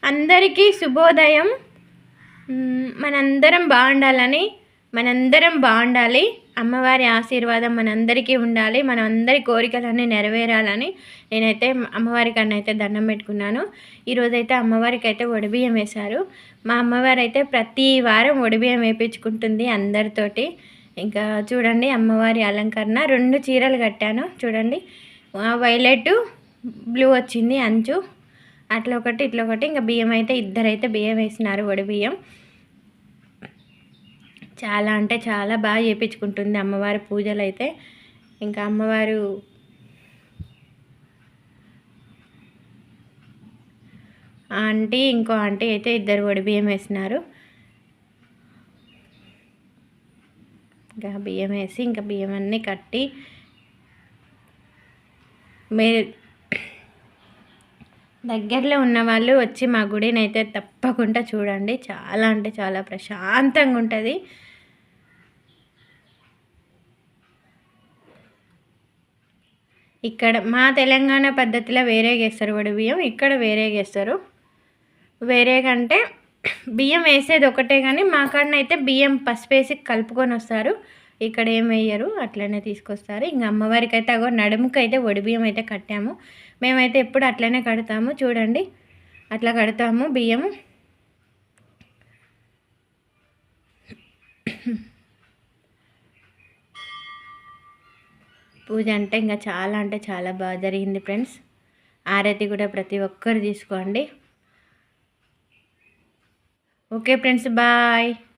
అందరికీ శుభోదయం. మనందరం బాగుండాలి. అమ్మవారి ఆశీర్వాదం మనందరికీ ఉండాలి. మన అందరి కోరికలన్నీ నెరవేరాలని నేనైతే అమ్మవారి కన్నా అయితే దండం పెట్టుకున్నాను. ఈరోజైతే అమ్మవారికి అయితే ఒడిబియ్యం వేశారు. మా అమ్మవారు అయితే ప్రతి వారం ఒడిబియ్యం వేయించుకుంటుంది అందరితోటి. ఇంకా చూడండి అమ్మవారి అలంకరణ. 2 చీరలు కట్టాను చూడండి. వైలెట్ బ్లూ వచ్చింది అంచు. అట్లా ఒకటి ఇట్లా ఒకటి. ఇంకా బియ్యం అయితే ఇద్దరైతే బియ్యం వేసినారు ఒడిబియ్యం. చాలా అంటే చాలా బాగా చేయించుకుంటుంది అమ్మవారి పూజలు అయితే. ఇంకా అమ్మవారు ఆంటీ ఇంకో ఆంటీ అయితే ఇద్దరు ఒడిబియ్యం వేసినారు. ఇంకా బియ్యం వేసి ఇంకా బియ్యం అన్నీ కట్టి మీరు దగ్గరలో ఉన్న వాళ్ళు వచ్చి మా గుడిని అయితే తప్పకుండా చూడండి. చాలా అంటే చాలా ప్రశాంతంగా ఉంటుంది. ఇక్కడ మా తెలంగాణ పద్ధతిలో వేరే వేస్తారు ఒడిబియ్యం, ఇక్కడ వేరే వేస్తారు. వేరే కంటే బియ్యం వేసేది ఒకటే, కానీ మా కాడనైతే బియ్యం పసుపు వేసి కలుపుకొని వస్తారు. ఇక్కడ ఏం వేయరు, అట్లనే తీసుకొస్తారు. ఇంకా అమ్మవారికి అయితే అగో నడుముకి అయితే ఒడిబియ్యం అయితే కట్టాము. మేమైతే ఎప్పుడు అట్లనే కడతాము చూడండి. అట్లా కడతాము బియ్యము. పూజ అంటే ఇంకా చాలా బాగా జరిగింది ఫ్రెండ్స్. ఆరతి కూడా ప్రతి ఒక్కరు తీసుకోండి. Okay friends, bye.